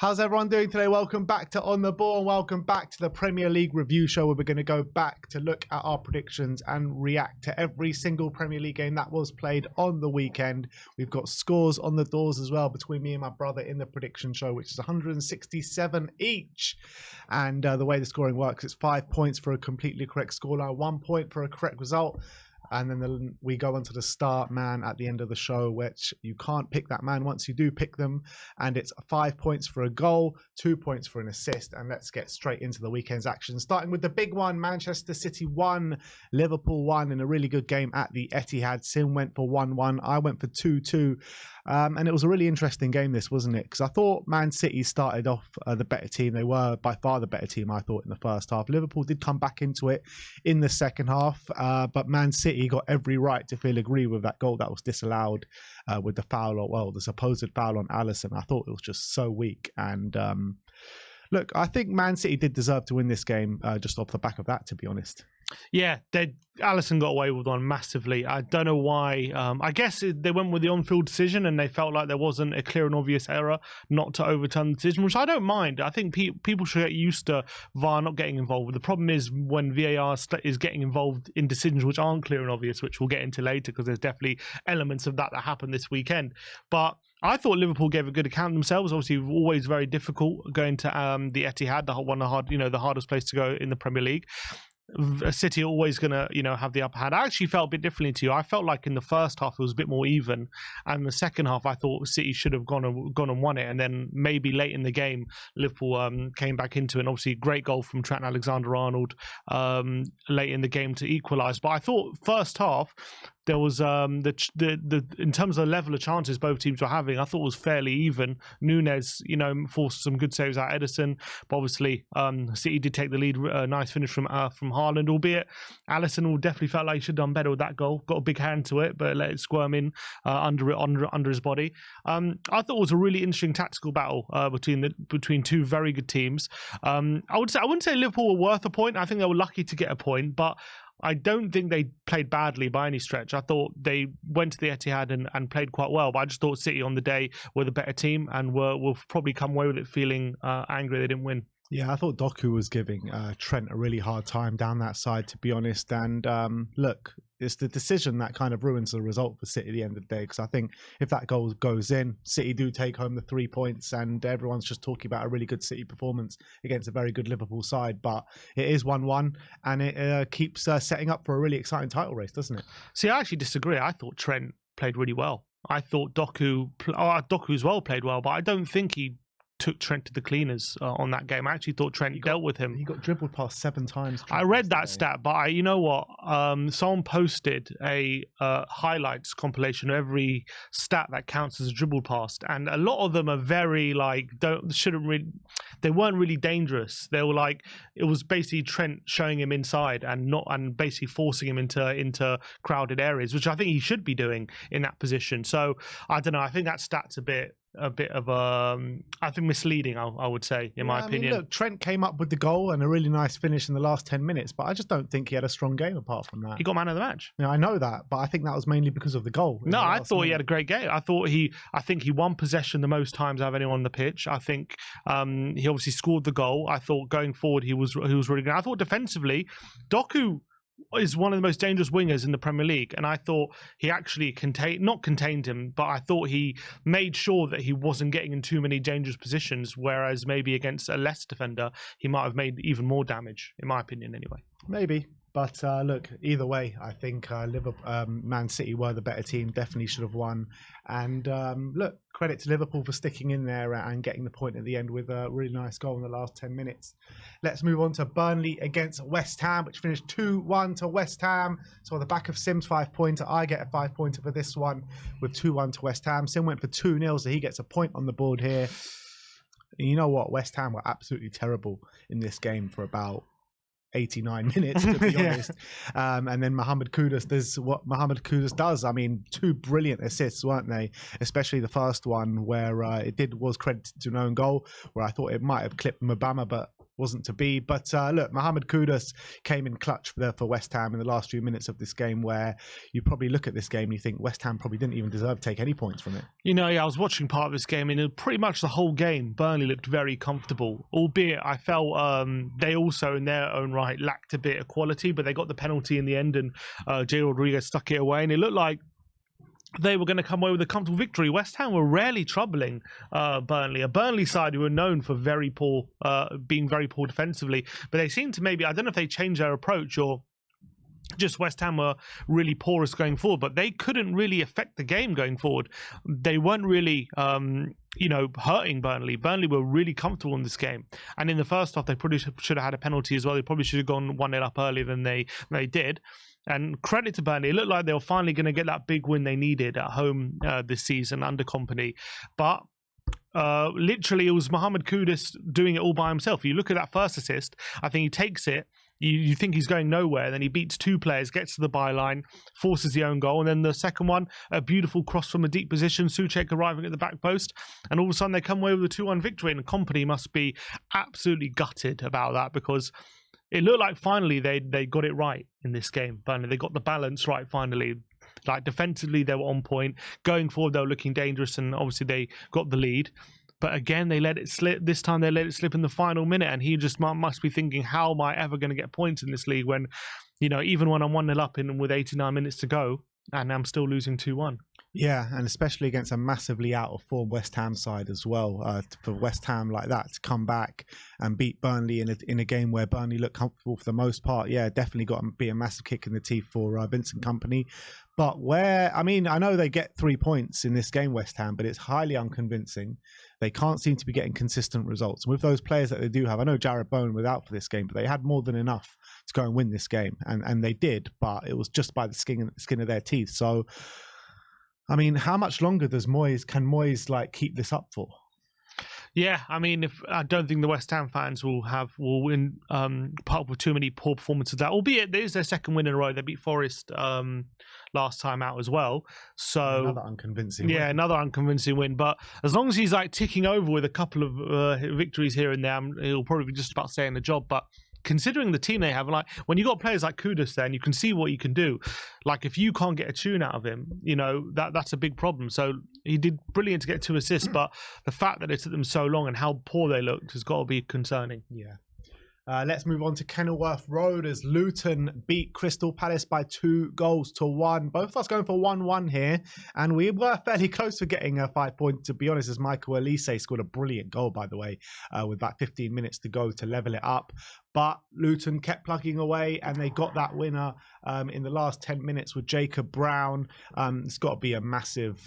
How's everyone doing today? Welcome back to On the Ball and welcome back to the Premier League review show where we're going to go back to look at our predictions and react to every single Premier League game that was played on the weekend. We've got scores on the doors as well between me and my brother in the prediction show, which is 167 each. And the way the scoring works, it's 5 points for a completely correct scoreline, 1 point for a correct result. And then we go on to the start man at the end of the show, which you can't pick that man once you do pick them. And it's 5 points for a goal, 2 points for an assist. And let's get straight into the weekend's action. Starting with the big one, Manchester City 1, Liverpool 1 in a really good game at the Etihad. Sim went for 1-1. I went for 2-2. And it was a really interesting game, this, wasn't it? Because I thought Man City started off the better team. They were by far the better team, I thought, in the first half. Liverpool did come back into it in the second half, but Man City got every right to feel aggrieved with that goal that was disallowed with the foul, or well, the supposed foul on Alisson. I thought it was just so weak. And look, I think Man City did deserve to win this game just off the back of that, to be honest. Yeah, Alisson got away with one massively. I don't know why. I guess they went with the on-field decision and they felt like there wasn't a clear and obvious error not to overturn the decision, which I don't mind. I think people should get used to VAR not getting involved. The problem is when VAR is getting involved in decisions which aren't clear and obvious, which we'll get into later because there's definitely elements of that happened this weekend. But I thought Liverpool gave a good account of themselves. Obviously, always very difficult going to the Etihad, the hardest place to go in the Premier League. City are always going to, have the upper hand. I actually felt a bit differently to you. I felt like in the first half it was a bit more even, and in the second half I thought City should have gone and won it. And then maybe late in the game, Liverpool came back into it. And obviously, great goal from Trent Alexander-Arnold late in the game to equalise. But I thought first half there was in terms of the level of chances both teams were having, I thought it was fairly even. Nunes, forced some good saves out of Edison, but obviously City did take the lead. Nice finish from Haaland, albeit Alisson will definitely felt like he should have done better with that goal. Got a big hand to it, but let it squirm in under his body. I thought it was a really interesting tactical battle between two very good teams. I wouldn't say Liverpool were worth a point. I think they were lucky to get a point, but I don't think they played badly by any stretch. I thought they went to the Etihad and played quite well, but I just thought City on the day were the better team and will probably come away with it feeling angry they didn't win. Yeah, I thought Doku was giving Trent a really hard time down that side, to be honest. And look, it's the decision that kind of ruins the result for City at the end of the day. Because I think if that goal goes in, City do take home the 3 points, and everyone's just talking about a really good City performance against a very good Liverpool side. But it is 1-1, and it keeps setting up for a really exciting title race, doesn't it? See, I actually disagree. I thought Trent played really well. I thought Doku as well played well, but I don't think he took Trent to the cleaners on that game. I actually thought Trent dealt with him. He got dribbled past 7 times. I read that stat, but you know what? Someone posted a highlights compilation of every stat that counts as a dribble past, and a lot of them are very they weren't really dangerous. They were like, it was basically Trent showing him inside and basically forcing him into crowded areas, which I think he should be doing in that position. So I don't know. I think that stat's a bit of I think misleading, I would say, in my opinion. Look, Trent came up with the goal and a really nice finish in the last 10 minutes, but I just don't think he had a strong game apart from that. He got man of the match. I know that, but I think that was mainly because of the goal. No, I thought he had a great game. I think he won possession the most times out of anyone on the pitch. I think he obviously scored the goal. I thought going forward he was really good. I thought defensively, Doku is one of the most dangerous wingers in the Premier League, and I thought he actually not contained him, but I thought he made sure that he wasn't getting in too many dangerous positions, whereas maybe against a less defender he might have made even more damage, in my opinion anyway. Maybe. But look, either way, I think Man City were the better team, definitely should have won. And look, credit to Liverpool for sticking in there and getting the point at the end with a really nice goal in the last 10 minutes. Let's move on to Burnley against West Ham, which finished 2-1 to West Ham. So on the back of Sim's 5-pointer, I get a 5-pointer for this one with 2-1 to West Ham. Sim went for 2-0, so he gets a point on the board here. And you know what? West Ham were absolutely terrible in this game for about 89 minutes, to be honest. And then Mohamed Kudus does what Mohamed Kudus does. I mean, 2 brilliant assists, weren't they? Especially the first one where was credited to an own goal, where I thought it might have clipped Mabama, but wasn't to be. But look, Mohamed Kudus came in clutch for West Ham in the last few minutes of this game, where you probably look at this game and you think West Ham probably didn't even deserve to take any points from it. You know, yeah, I was watching part of this game, and pretty much the whole game, Burnley looked very comfortable, albeit I felt they also, in their own right, lacked a bit of quality, but they got the penalty in the end, and Jay Rodriguez stuck it away, and it looked like they were going to come away with a comfortable victory. West Ham were rarely troubling Burnley, a Burnley side who were known for being very poor defensively, but they seemed to maybe, I don't know if they changed their approach or just West Ham were really porous going forward, but they couldn't really affect the game going forward. They weren't really, hurting Burnley. Burnley were really comfortable in this game. And in the first half, they probably should have had a penalty as well. They probably should have gone 1-0 up earlier than they did. And credit to Burnley. It looked like they were finally going to get that big win they needed at home this season under Kompany. But literally, it was Mohamed Kudus doing it all by himself. You look at that first assist, I think he takes it. You think he's going nowhere. Then he beats two players, gets to the byline, forces the own goal. And then the second one, a beautiful cross from a deep position, Souček arriving at the back post. And all of a sudden, they come away with a 2-1 victory. And Kompany must be absolutely gutted about that, because it looked like finally they got it right in this game. Finally, they got the balance right finally. Like defensively, they were on point. Going forward, they were looking dangerous, and obviously they got the lead. But again, they let it slip. This time they let it slip in the final minute, and he just must be thinking, how am I ever going to get points in this league when, even when I'm 1-0 up with 89 minutes to go, and I'm still losing 2-1. Yeah, and especially against a massively out of form West Ham side as well. For West Ham like that to come back and beat Burnley in a game where Burnley looked comfortable for the most part, yeah, definitely got to be a massive kick in the teeth for Vincent Kompany. But I know they get 3 points in this game, West Ham, but it's highly unconvincing. They can't seem to be getting consistent results. With those players that they do have, I know Jared Bowen was out for this game, but they had more than enough to go and win this game. And they did, but it was just by the skin of their teeth. So, I mean, how much longer can Moyes keep this up for? Yeah, I mean, I don't think the West Ham fans will win put up with too many poor performances. That, albeit it is their second win in a row. They beat Forest last time out as well. So another unconvincing win. Another unconvincing win. But as long as he's ticking over with a couple of victories here and there, he'll probably be just about staying the job. But considering the team they have, when you got players like Kudus there, and you can see what he can do. If you can't get a tune out of him, that's a big problem. So he did brilliant to get 2 assists, but the fact that it took them so long and how poor they looked has got to be concerning. Yeah. Let's move on to Kenilworth Road as Luton beat Crystal Palace by 2-1. Both of us going for 1-1 here, and we were fairly close to getting a 5 point, to be honest, as Michael Elise scored a brilliant goal, by the way, with about 15 minutes to go to level it up. But Luton kept plugging away, and they got that winner in the last 10 minutes with Jacob Brown. It's got to be a massive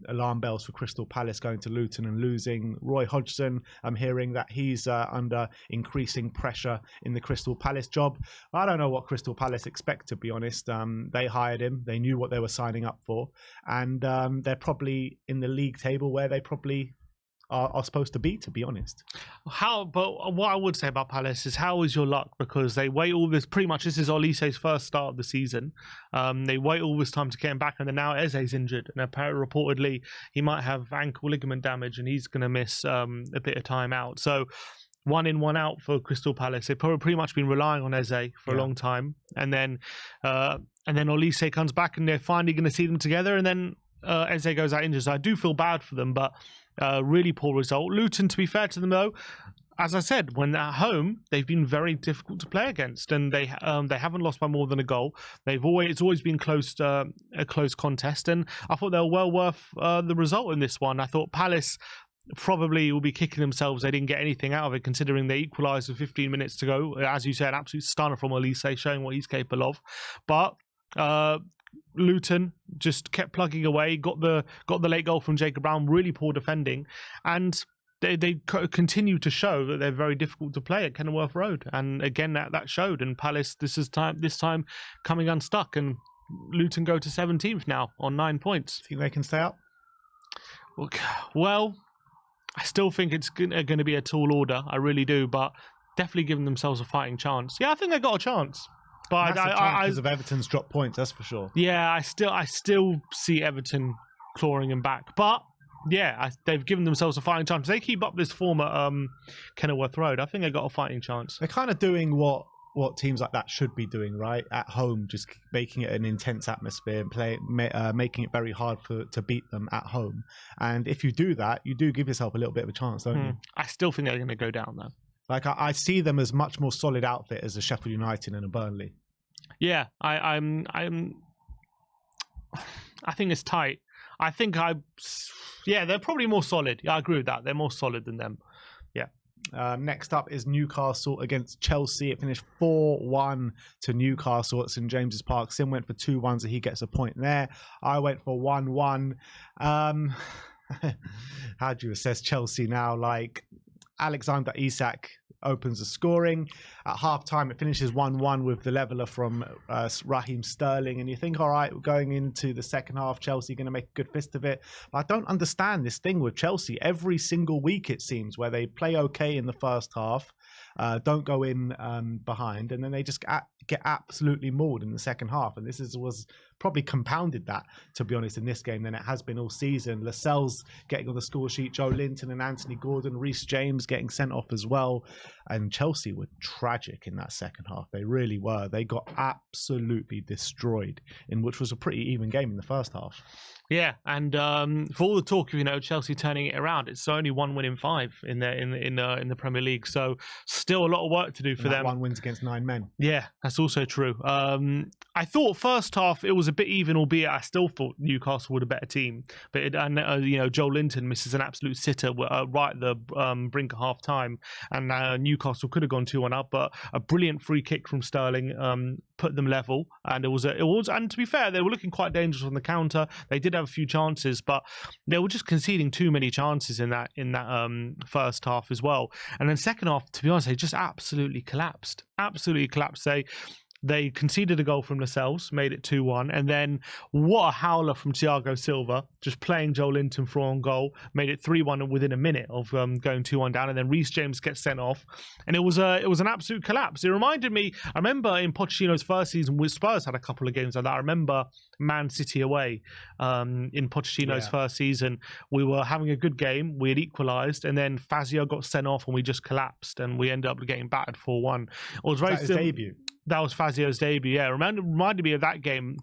alarm bells for Crystal Palace going to Luton and losing. Roy Hodgson, I'm hearing that he's under increasing pressure in the Crystal Palace job. I don't know what Crystal Palace expect, to be honest. They hired him. They knew what they were signing up for. And they're probably in the league table where they probably are supposed to be honest. But what I would say about Palace is, how is your luck? Because they wait all this, pretty much this is Olise's first start of the season. They wait all this time to get him back, and then now Eze's injured, and apparently reportedly he might have ankle ligament damage, and he's going to miss a bit of time out. So 1 in, 1 out for Crystal Palace. They've probably pretty much been relying on Eze for a long time, and then Olise comes back, and they're finally going to see them together, and then Eze goes out injured. So I do feel bad for them, but really poor result. Luton, to be fair to them though, as I said, when at home, they've been very difficult to play against, and they haven't lost by more than a goal. It's always been a close contest, and I thought they were well worth the result in this one. I thought Palace probably will be kicking themselves they didn't get anything out of it, considering they equalised with 15 minutes to go. As you said, absolute stunner from Olise, showing what he's capable of. But Luton just kept plugging away, got the late goal from Jacob Brown, really poor defending, and they continue to show that they're very difficult to play at Kenilworth Road. And again, that showed. And Palace this time coming unstuck, and Luton go to 17th now on 9 points. Think they can stay up? Well, I still think it's going to be a tall order. I really do, but definitely giving themselves a fighting chance. Yeah, I think they got a chance. But because of Everton's drop points, that's for sure. Yeah, I still see Everton clawing him back. But Yeah, they've given themselves a fighting chance. If they keep up this form at Kenilworth Road, I think they got a fighting chance. They're kind of doing what teams like that should be doing, right? At home, just making it an intense atmosphere and making it very hard to beat them at home. And if you do that, you do give yourself a little bit of a chance, don't you? I still think they're going to go down, though. Like, I see them as much more solid outfit as a Sheffield United and a Burnley. Yeah, I think it's tight. They're probably more solid. Yeah, I agree with that. They're more solid than them. Yeah. Next up is Newcastle against Chelsea. It finished 4-1 to Newcastle at St James's Park. Sim went for 2-1, so he gets a point there. I went for 1-1. How do you assess Chelsea now? Like, Alexander Isak opens the scoring. At half-time, it finishes 1-1 with the leveller from Raheem Sterling. And you think, all right, going into the second half, Chelsea going to make a good fist of it. But I don't understand this thing with Chelsea. Every single week, it seems, where they play okay in the first half, don't go in behind, and then they just get absolutely mauled in the second half. And this was probably compounded that, to be honest, in this game than it has been all season. Lascelles getting on the score sheet, Joe Linton and Anthony Gordon, Reece James getting sent off as well. And Chelsea were tragic in that second half. They really were. They got absolutely destroyed in which was a pretty even game in the first half. Yeah, and for all the talk of Chelsea turning it around, it's only 1 win in 5 in the Premier League. So still a lot of work to do for them. 1 wins against 9 men. Yeah, that's also true. I thought first half it was a bit even, albeit I still thought Newcastle were a better team. But Joe Linton misses an absolute sitter right at the brink of half time, and Newcastle could have gone 2-1 up, but a brilliant free kick from Sterling put them level. And and to be fair, they were looking quite dangerous on the counter. They did have a few chances, but they were just conceding too many chances in that first half as well. And then second half, to be honest, they just absolutely collapsed. They conceded a goal from Lascelles, made it 2-1, and then what a howler from Thiago Silva, just playing Joe Linton for on goal, made it 3-1 within a minute of going 2-1 down, and then Reece James gets sent off, and it was an absolute collapse. It reminded me, I remember in Pochettino's first season, with Spurs had a couple of games like that. I remember Man City away in Pochettino's first season. We were having a good game, we had equalised, and then Fazio got sent off, and we just collapsed, and we ended up getting battered 4-1. It was very his debut. That was Fazio's debut, yeah. Reminded me of that game,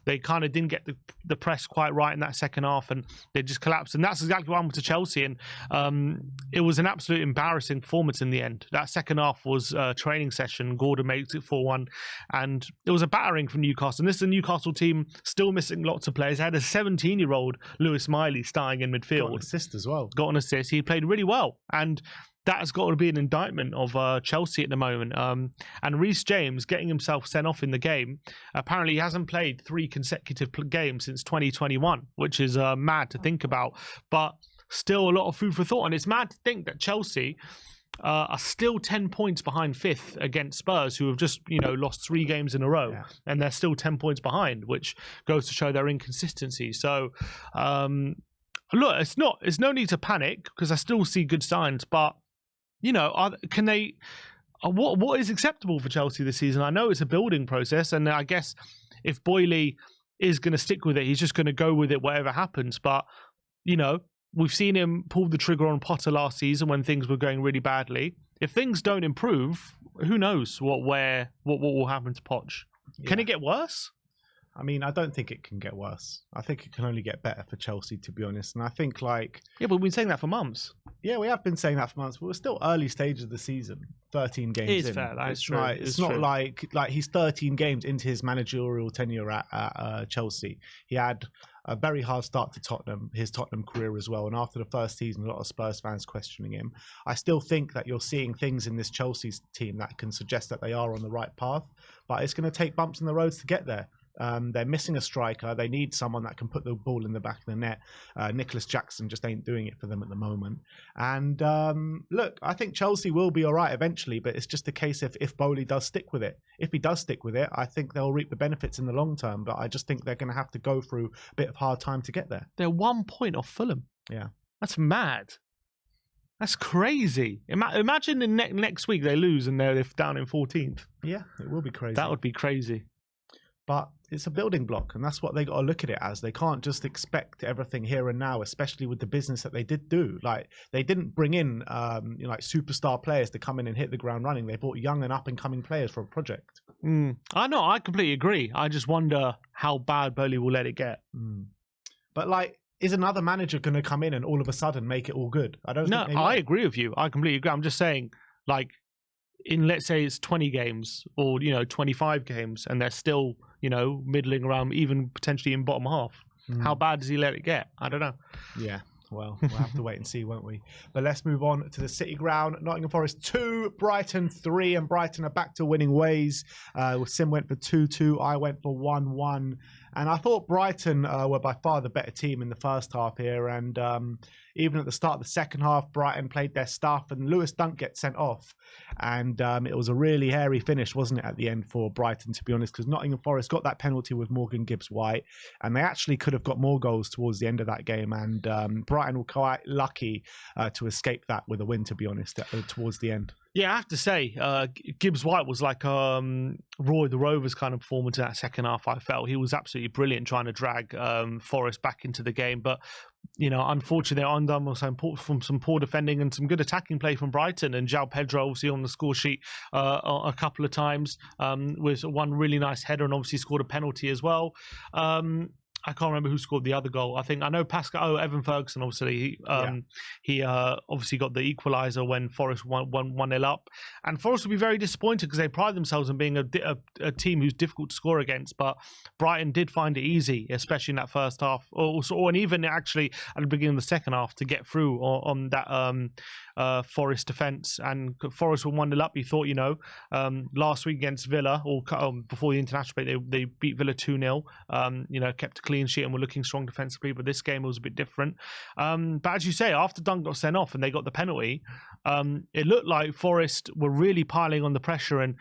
they kind of didn't get the press quite right in that second half, and they just collapsed. And that's exactly what happened to Chelsea, and it was an absolute embarrassing performance in the end. That second half was a training session. Gordon makes it 4-1, and it was a battering from Newcastle. And this is a Newcastle team still missing lots of players. They had a 17-year-old Lewis Miley starting in midfield. Got an assist as well. Got an assist. He played really well, and that has got to be an indictment of Chelsea at the moment. And Reece James getting himself sent off in the game. Apparently, he hasn't played 3 consecutive games since 2021, which is mad to think about. But still a lot of food for thought. And it's mad to think that Chelsea are still 10 points behind 5th against Spurs, who have just lost 3 games in a row. Yeah. And they're still 10 points behind, which goes to show their inconsistency. So, look, it's no need to panic because I still see good signs, but can they? What is acceptable for Chelsea this season? I know it's a building process, and I guess if Boyle is going to stick with it, he's just going to go with it whatever happens. But we've seen him pull the trigger on Potter last season when things were going really badly. If things don't improve, who knows what will happen to Poch? Yeah. Can it get worse? I mean, I don't think it can get worse. I think it can only get better for Chelsea, to be honest. And I think yeah, but we've been saying that for months. Yeah, we have been saying that for months, but we're still early stage of the season. 13 games in. It is fair. That is true. It's not like he's 13 games into his managerial tenure at Chelsea. He had a very hard start to his Tottenham career as well. And after the first season, a lot of Spurs fans questioning him. I still think that you're seeing things in this Chelsea team that can suggest that they are on the right path, but it's going to take bumps in the roads to get there. They're missing a striker. They need someone that can put the ball in the back of the net. Nicholas Jackson just ain't doing it for them at the moment. And look, I think Chelsea will be all right eventually, but it's just a case if Boehly does stick with it. If he does stick with it, I think they'll reap the benefits in the long term, but I just think they're going to have to go through a bit of hard time to get there. They're 1 point off Fulham. Yeah. That's mad. That's crazy. Imagine next week they lose and they're down in 14th. Yeah, it will be crazy. That would be crazy. But it's a building block, and that's what they got to look at it as. They can't just expect everything here and now, especially with the business that they did do. Like, they didn't bring in like superstar players to come in and hit the ground running. They brought young and up and coming players for a project. I know, I completely agree. I just wonder how bad Burnley will let it get. But like, is another manager going to come in and all of a sudden make it all good? I don't. No, I agree with you. I completely agree. I'm just saying, like, in, let's say it's 20 games or 25 games, and they're still middling around, even potentially in bottom half. How bad does he let it get? I don't know. Yeah. Well, we'll have to wait and see, won't we? But let's move on to the City Ground. Nottingham Forest 2, Brighton 3, and Brighton are back to winning ways. Sim went for 2-2, I went for 1-1. And I thought Brighton were by far the better team in the first half here. And even at the start of the second half, Brighton played their stuff, and Lewis Dunk gets sent off. And it was a really hairy finish, wasn't it, at the end for Brighton, to be honest, because Nottingham Forest got that penalty with Morgan Gibbs-White, and they actually could have got more goals towards the end of that game. And Brighton were quite lucky to escape that with a win, to be honest, towards the end. Yeah, I have to say, Gibbs-White was like Roy the Rovers kind of performance in that second half, I felt. He was absolutely brilliant trying to drag Forest back into the game. But, unfortunately, they're undone from some poor defending and some good attacking play from Brighton. And João Pedro, obviously, on the score sheet a couple of times with one really nice header, and obviously scored a penalty as well. I can't remember who scored the other goal. I know Pascal. Evan Ferguson. Obviously, he obviously got the equaliser when Forest won 1-0 up, and Forest will be very disappointed because they pride themselves on being a team who's difficult to score against. But Brighton did find it easy, especially in that first half, and even actually at the beginning of the second half, to get through on that Forest defence. And Forest were 1-0 up. You thought, last week against Villa, or before the international break, they beat Villa 2-0. Kept a clean sheet and were looking strong defensively, but this game was a bit different. But as you say, after Dunk got sent off and they got the penalty, it looked like Forest were really piling on the pressure, and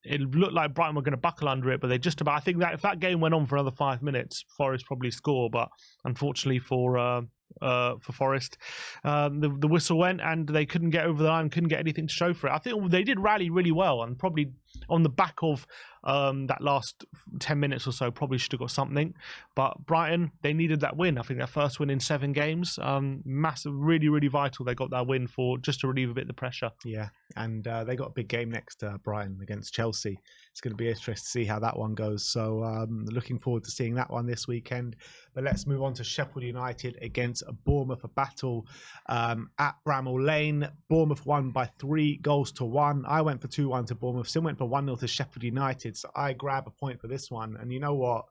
it looked like Brighton were going to buckle under it, but they just about, I think that if that game went on for another 5 minutes, Forest probably score. But unfortunately for Forest, the whistle went and they couldn't get over the line, couldn't get anything to show for it. I think they did rally really well, and probably on the back of that last 10 minutes or so, probably should have got something. But Brighton, they needed that win. I think their first win in 7 games. Massive, really, really vital. They got that win for just to relieve a bit of the pressure. Yeah, and they got a big game next, Brighton, against Chelsea. It's going to be interesting to see how that one goes. So looking forward to seeing that one this weekend. But let's move on to Sheffield United against Bournemouth, a battle at Bramall Lane. Bournemouth won by 3-1. I went for 2-1 to Bournemouth. Sim went for 1-0 to Sheffield United. So I grab a point for this one. And you know what?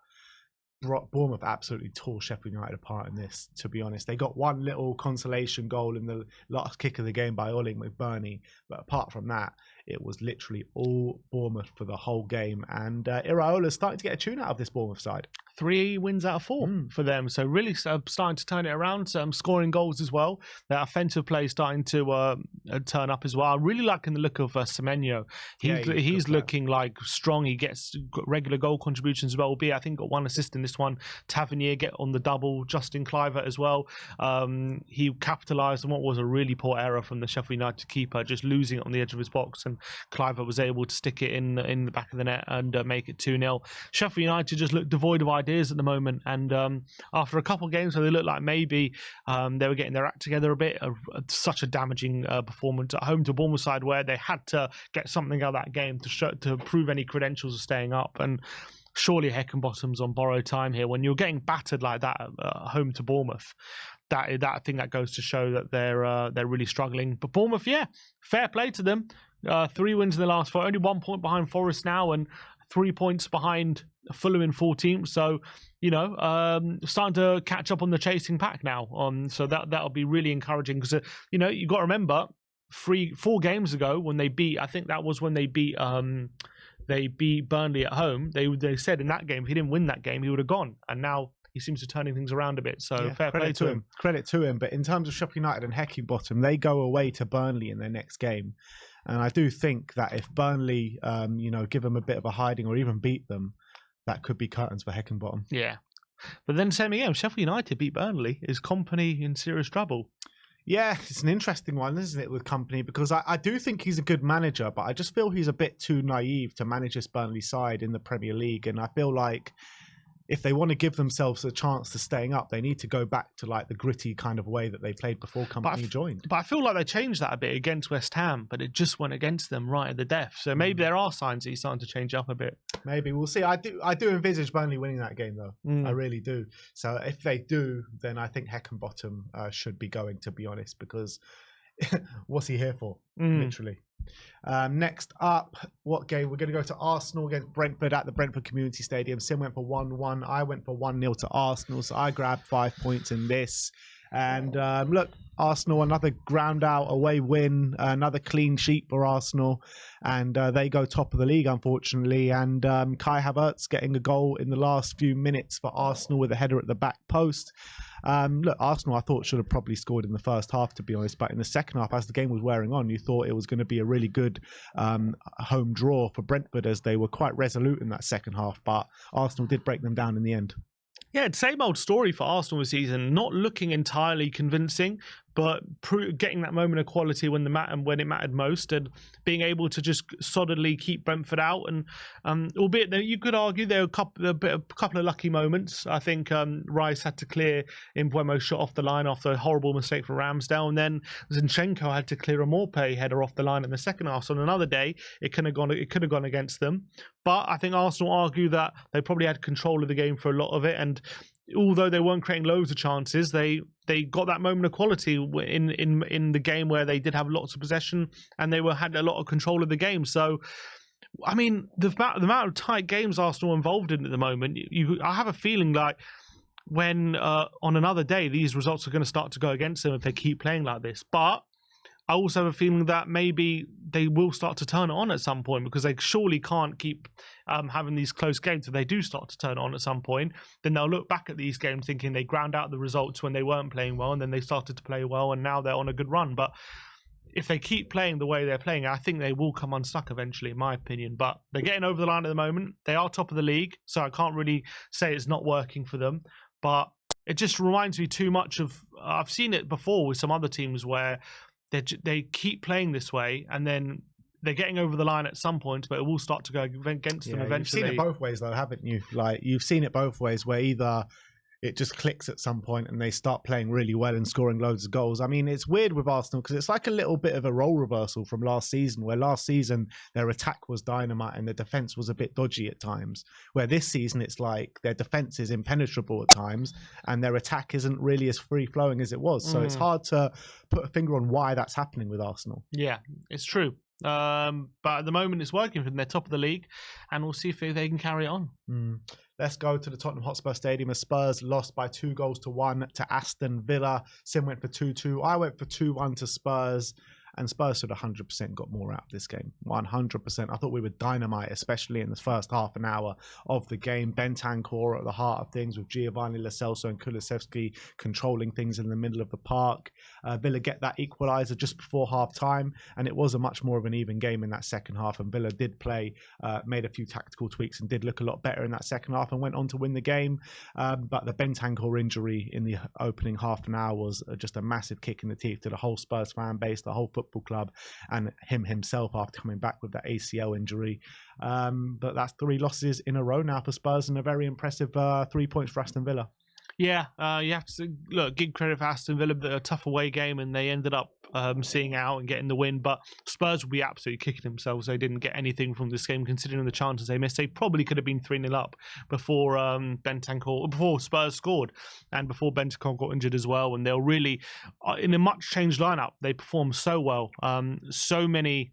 Bournemouth absolutely tore Sheffield United apart in this, to be honest. They got one little consolation goal in the last kick of the game by Olling with Burnley. But apart from that, it was literally all Bournemouth for the whole game. And Iraola's starting to get a tune out of this Bournemouth side. 3 wins out of 4 for them. So really starting to turn it around. Scoring goals as well. Their offensive play starting to turn up as well. I'm really liking the look of Semenyo. He's looking like strong. He gets regular goal contributions as well. Albeit I think got 1 assist in this one. Tavernier get on the double. Justin Kluivert as well. He capitalised on what was a really poor error from the Sheffield United keeper, just losing it on the edge of his box. And Kluivert was able to stick it in the back of the net and make it 2-0. Sheffield United just look devoid of ideas at the moment, and after a couple of games where they looked like maybe they were getting their act together a bit, such a damaging performance at home to Bournemouth side where they had to get something out of that game to prove any credentials of staying up. And surely Heckingbottom's on borrowed time here when you're getting battered like that at home to Bournemouth. That I think that goes to show that they're really struggling. But Bournemouth, yeah, fair play to them. 3 wins in the last 4, only 1 point behind Forest now, and 3 points behind Fulham in 14th. So, starting to catch up on the chasing pack now. So that'll be really encouraging because, you got to remember 4 games ago when they beat, I think that was when they beat Burnley at home. They said in that game, if he didn't win that game, he would have gone. And now he seems to be turning things around a bit. So yeah, fair play to him. Credit to him. But in terms of Sheffield United and Heckingbottom, they go away to Burnley in their next game. And I do think that if Burnley, give them a bit of a hiding or even beat them, that could be curtains for Heckingbottom. Yeah. But then same again, Sheffield United beat Burnley. Is Company in serious trouble? Yeah, it's an interesting one, isn't it, with Company? Because I do think he's a good manager, but I just feel he's a bit too naive to manage this Burnley side in the Premier League. And I feel like if they want to give themselves a chance to staying up, they need to go back to like the gritty kind of way that they played before Company joined. But I feel like they changed that a bit against West Ham, but it just went against them right at the death. So maybe there are signs that he's starting to change up a bit. Maybe we'll see. I do envisage Burnley winning that game though. I really do. So if they do, then I think Heckenbottom should be going, to be honest, because what's he here for? Literally. Next up, what game? We're going to go to Arsenal against Brentford at the Brentford Community Stadium. Sim went for 1-1. I went for 1-0 to Arsenal, so I grabbed 5 points in this. And look, Arsenal, another ground out away win, another clean sheet for Arsenal, and they go top of the league, unfortunately. And Kai Havertz getting a goal in the last few minutes for Arsenal with a header at the back post. Look, Arsenal, I thought, should have probably scored in the first half, to be honest. But in the second half, as the game was wearing on, you thought it was going to be a really good home draw for Brentford, as they were quite resolute in that second half. But Arsenal did break them down in the end. Yeah, same old story for Arsenal this season. Not looking entirely convincing, but getting that moment of quality when it mattered most, and being able to just solidly keep Brentford out. And albeit that you could argue there were a couple of lucky moments. I think Rice had to clear Mbeumo's shot off the line after a horrible mistake for Ramsdale, and then Zinchenko had to clear a Morpay header off the line in the second half. So on another day, it could have gone against them. But I think Arsenal argue that they probably had control of the game for a lot of it, and although they weren't creating loads of chances, they got that moment of quality in the game where they did have lots of possession and they had a lot of control of the game. So, I mean, the amount of tight games Arsenal are involved in at the moment, I have a feeling like when on another day these results are going to start to go against them if they keep playing like this. But I also have a feeling that maybe they will start to turn it on at some point, because they surely can't keep having these close games. If they do start to turn it on at some point, then they'll look back at these games thinking they ground out the results when they weren't playing well, and then they started to play well, and now they're on a good run. But if they keep playing the way they're playing, I think they will come unstuck eventually, in my opinion. But they're getting over the line at the moment. They are top of the league, so I can't really say it's not working for them. But it just reminds me too much of, I've seen it before with some other teams where they keep playing this way, and then they're getting over the line at some point, but it will start to go against them eventually. You've seen it both ways, though, haven't you? Like, you've seen it both ways, where either it just clicks at some point and they start playing really well and scoring loads of goals. I mean, it's weird with Arsenal because it's like a little bit of a role reversal from last season, where last season their attack was dynamite and their defense was a bit dodgy at times, where this season it's like their defense is impenetrable at times and their attack isn't really as free-flowing as it was. So it's hard to put a finger on why that's happening with Arsenal. Yeah, it's true. But at the moment it's working for them. They're top of the league, and we'll see if they can carry it on. Let's go to the Tottenham Hotspur Stadium as Spurs lost by 2-1 to Aston Villa. Sim went for 2-2. I went for 2-1 to Spurs. And Spurs should 100% got more out of this game. 100%. I thought we were dynamite, especially in the first half an hour of the game. Bentancur at the heart of things, with Giovanni Lo Celso and Kulusevski controlling things in the middle of the park. Villa get that equaliser just before half-time, and it was a much more of an even game in that second half. And Villa did play, made a few tactical tweaks and did look a lot better in that second half and went on to win the game. But the Bentancur injury in the opening half an hour was just a massive kick in the teeth to the whole Spurs fan base, the whole football club, and him himself after coming back with that ACL injury. But that's 3 losses in a row now for Spurs, and a very impressive 3 points for Aston Villa. Yeah, you have to give credit for Aston Villa, a tough away game, and they ended up seeing out and getting the win. But Spurs will be absolutely kicking themselves. They didn't get anything from this game, considering the chances they missed. They probably could have been 3-0 up before before Spurs scored, and before Bentancur got injured as well. And they'll really, in a much changed lineup, they performed so well. So many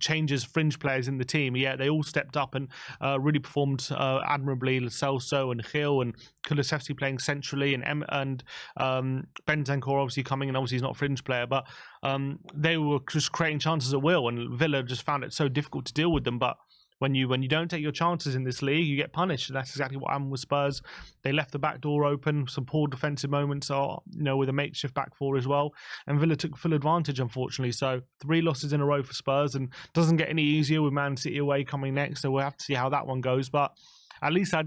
changes, fringe players in the team. Yeah, they all stepped up and really performed admirably. Lo Celso and Gil and Kulusevski playing centrally, and Bentancur obviously coming in. Obviously he's not a fringe player, but they were just creating chances at will, and Villa just found it so difficult to deal with them. But when you don't take your chances in this league, you get punished. And that's exactly what happened with Spurs. They left the back door open, some poor defensive moments, with a makeshift back four as well. And Villa took full advantage, unfortunately. So 3 losses in a row for Spurs, and doesn't get any easier with Man City away coming next. So we'll have to see how that one goes. But at least I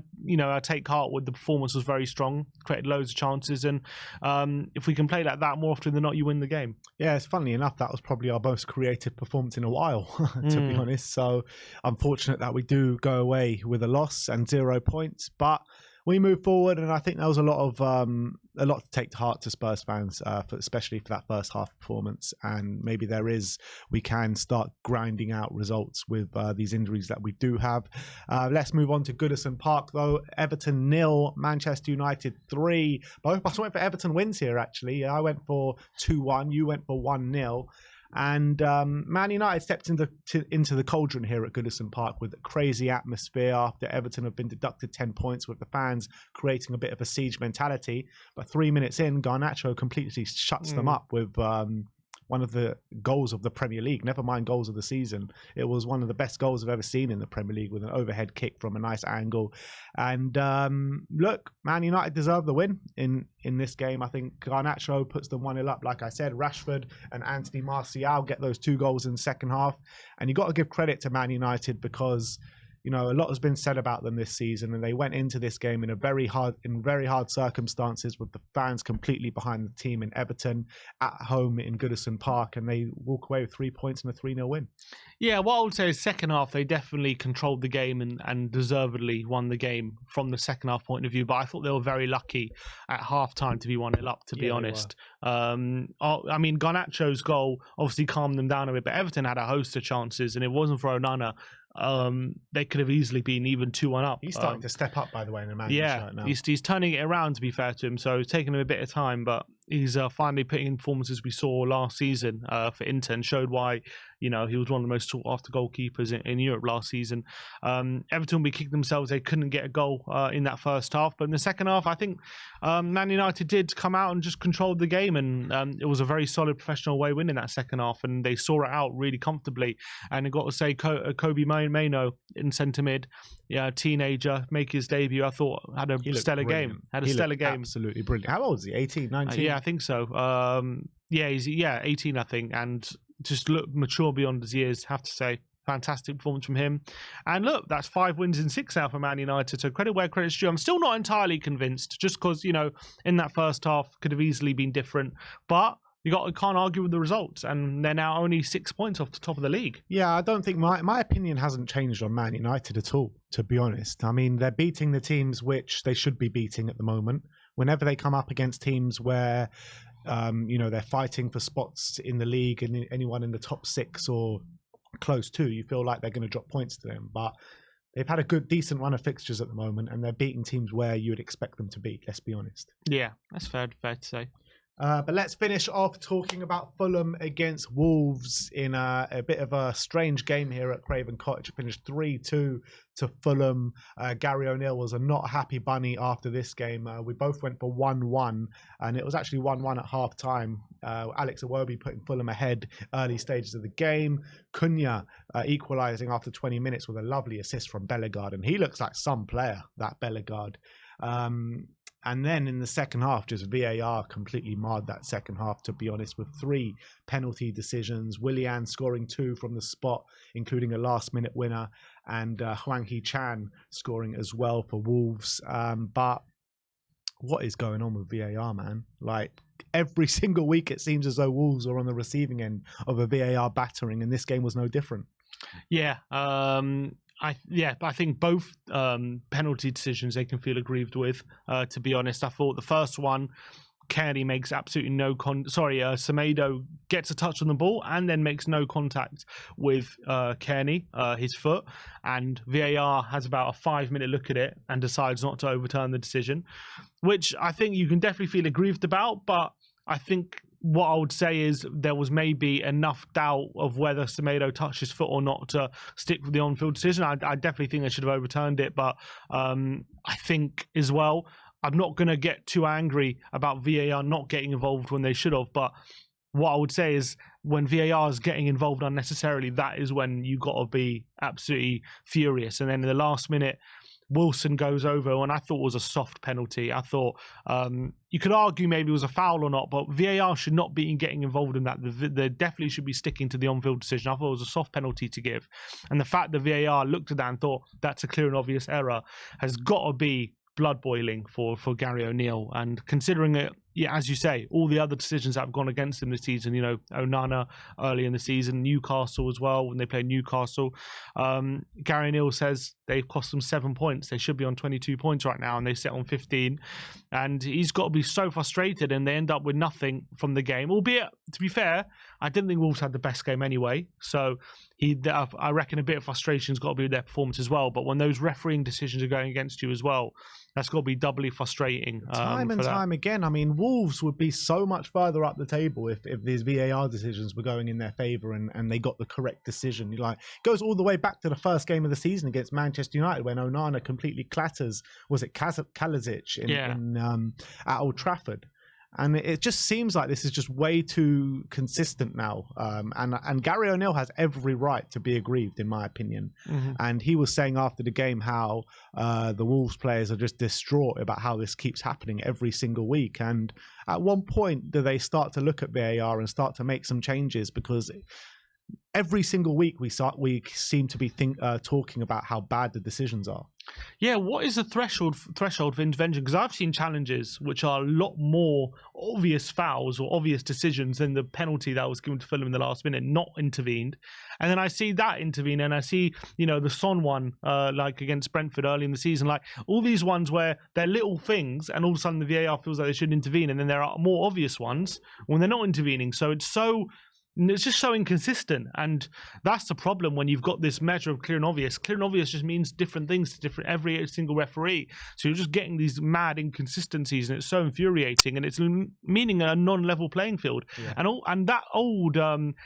take heart with the performance was very strong, created loads of chances, and if we can play like that more often than not, you win the game. Yeah, it's funny enough, that was probably our most creative performance in a while, to be honest. So unfortunate that we do go away with a loss and 0 points, but we move forward, and I think there was a lot to take to heart to Spurs fans, especially for that first half performance. And maybe we can start grinding out results with these injuries that we do have. Let's move on to Goodison Park, though. Everton 0, Manchester United 3. Both of us went for Everton wins here, actually. I went for 2-1. You went for 1-0. And Man United stepped into the cauldron here at Goodison Park with a crazy atmosphere after Everton have been deducted 10 points, with the fans creating a bit of a siege mentality. But 3 minutes in, Garnacho completely shuts them up with one of the goals of the Premier League, never mind goals of the season. It was one of the best goals I've ever seen in the Premier League, with an overhead kick from a nice angle. And look, Man United deserve the win in this game. I think Garnacho puts them 1-0 up. Like I said, Rashford and Anthony Martial get those 2 goals in the second half. And you've got to give credit to Man United, because a lot has been said about them this season, and they went into this game in very hard circumstances, with the fans completely behind the team in Everton at home in Goodison Park, and they walk away with 3 points and a 3-0 win. Yeah, what I would say is second half, they definitely controlled the game and deservedly won the game from the second half point of view, but I thought they were very lucky at half time to be 1-0 up, to be honest. I mean, Garnacho's goal obviously calmed them down a bit, but Everton had a host of chances, and it wasn't for Onana. They could have easily been even 2-1 up. He's starting to step up, by the way, in the Man shirt now. He's turning it around, to be fair to him, so it's taken him a bit of time, but he's finally putting in performances we saw last season for Inter, and showed why he was one of the most sought after goalkeepers in Europe last season. Everton, we kicked themselves. They couldn't get a goal in that first half, but in the second half, I think Man United did come out and just controlled the game, and it was a very solid professional away win in that second half, and they saw it out really comfortably. And I got to say, Kobe Mainoo in centre mid, teenager, make his debut. I thought had a stellar game. Absolutely brilliant. How old is he? 18, 19? Yeah, I think so. He's 18, I think, and just looked mature beyond his years, have to say. Fantastic performance from him. And look, that's 5 wins in 6 now for Man United, so credit where credit's due. I'm still not entirely convinced, just because, in that first half could have easily been different, but you can't argue with the results, and they're now only 6 points off the top of the league. Yeah, I don't think my opinion hasn't changed on Man United at all, to be honest. I mean, they're beating the teams which they should be beating at the moment. Whenever they come up against teams where they're fighting for spots in the league, and anyone in the top 6 or close to, you feel like they're going to drop points to them. But they've had a decent run of fixtures at the moment, and they're beating teams where you would expect them to beat, let's be honest. Yeah, that's fair to say. But let's finish off talking about Fulham against Wolves in a bit of a strange game here at Craven Cottage. It finished 3-2 to Fulham. Gary O'Neill was a not happy bunny after this game. We both went for 1-1, and it was actually 1-1 at half time. Alex Iwobi putting Fulham ahead early stages of the game. Cunha equalising after 20 minutes with a lovely assist from Bellegarde, and he looks like some player, that Bellegarde. And then in the second half, just VAR completely marred that second half, to be honest, with 3 penalty decisions. Willian scoring 2 from the spot, including a last-minute winner, and Hwang Hee-chan scoring as well for Wolves. But what is going on with VAR, man? Like, every single week it seems as though Wolves are on the receiving end of a VAR battering, and this game was no different. Yeah, I think both penalty decisions they can feel aggrieved with. To be honest, I thought the first one, Kearney makes absolutely Semedo gets a touch on the ball and then makes no contact with Kearney, his foot, and VAR has about a 5-minute look at it and decides not to overturn the decision, which I think you can definitely feel aggrieved about. But I think what I would say is there was maybe enough doubt of whether Semedo touched his foot or not to stick with the on-field decision. I definitely think they should have overturned it, but I think as well, I'm not going to get too angry about VAR not getting involved when they should have, but what I would say is when VAR is getting involved unnecessarily, that is when you got to be absolutely furious. And then in the last minute, Wilson goes over, and I thought was a soft penalty. I thought you could argue maybe it was a foul or not, but VAR should not be getting involved in that. They definitely should be sticking to the on-field decision. I thought it was a soft penalty to give. And the fact that VAR looked at that and thought that's a clear and obvious error has got to be blood boiling for Gary O'Neill. And considering it, yeah, as you say, all the other decisions that have gone against him this season, you know, Onana early in the season, Newcastle as well, when they played Newcastle. Gary O'Neill says they've cost them 7 points. They should be on 22 points right now, and they sit on 15. And he's got to be so frustrated, and they end up with nothing from the game. Albeit, to be fair, I didn't think Wolves had the best game anyway. So I reckon a bit of frustration's got to be with their performance as well. But when those refereeing decisions are going against you as well, that's got to be doubly frustrating. Time and time again. I mean, Wolves would be so much further up the table if these VAR decisions were going in their favour and they got the correct decision. Like, it goes all the way back to the first game of the season against Manchester United when Onana completely clatters, was it Kalasic at Old Trafford. And it just seems like this is just way too consistent now. And Gary O'Neill has every right to be aggrieved, in my opinion. Mm-hmm. And he was saying after the game how the Wolves players are just distraught about how this keeps happening every single week. And at one point, do they start to look at VAR and start to make some changes? Because every single week we seem to be talking about how bad the decisions are. Yeah, what is the threshold for intervention? Because I've seen challenges which are a lot more obvious fouls or obvious decisions than the penalty that was given to Fulham in the last minute, not intervened. And then I see that intervene, and I see, you know, the Son one, like against Brentford early in the season, like all these ones where they're little things, and all of a sudden the VAR feels like they should intervene, and then there are more obvious ones when they're not intervening. So it's just so inconsistent, and that's the problem when you've got this measure of clear and obvious. Clear and obvious just means different things to every single referee. So you're just getting these mad inconsistencies, and it's so infuriating, and it's meaning a non-level playing field. Yeah. And that old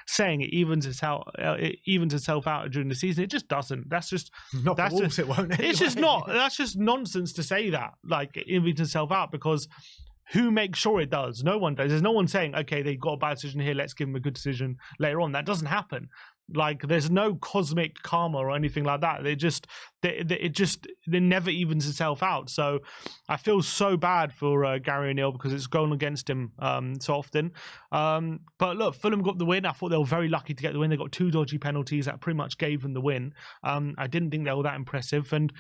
saying it evens itself out during the season, it just doesn't. That's just not the Wolves. It won't. Anyway. It's just not. That's just nonsense to say that, like, it evens itself out, because who makes sure it does? No one does. There's no one saying, okay, they got a bad decision here, let's give them a good decision later on. That doesn't happen. Like, there's no cosmic karma or anything like that. It never evens itself out. So I feel so bad for Gary O'Neill, because it's gone against him so often. But look, Fulham got the win. I thought they were very lucky to get the win. They got 2 dodgy penalties that pretty much gave them the win. I didn't think they were that impressive, and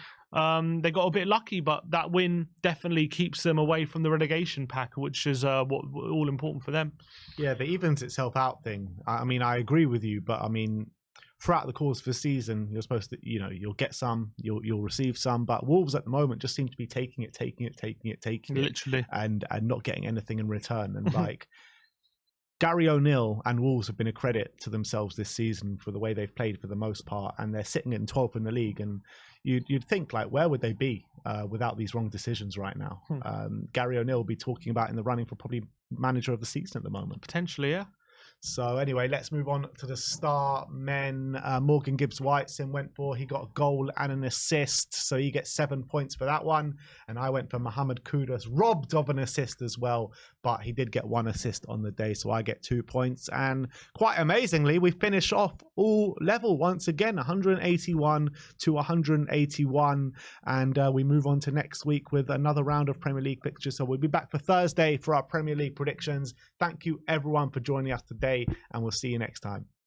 they got a bit lucky, but that win definitely keeps them away from the relegation pack, which is all important for them. Yeah, the evens itself out thing. I mean, I agree with you, but I mean, throughout the course of the season, you're supposed to, you know, you'll get some, you'll receive some, but Wolves at the moment just seem to be taking it, literally, and not getting anything in return. And like, Gary O'Neill and Wolves have been a credit to themselves this season for the way they've played for the most part, and they're sitting in 12th in the league. And you'd think, like, where would they be without these wrong decisions right now? Gary O'Neill will be talking about in the running for probably manager of the season at the moment. Potentially, yeah. So anyway, let's move on to the star men. Morgan Gibbs-Whiteson went for, he got a goal and an assist, so he gets 7 points for that one. And I went for Mohamed Kudus, robbed of an assist as well, but he did get 1 assist on the day, so I get 2 points. And quite amazingly, we finish off all level once again, 181 to 181. And we move on to next week with another round of Premier League fixtures. So we'll be back for Thursday for our Premier League predictions. Thank you everyone for joining us today, and we'll see you next time.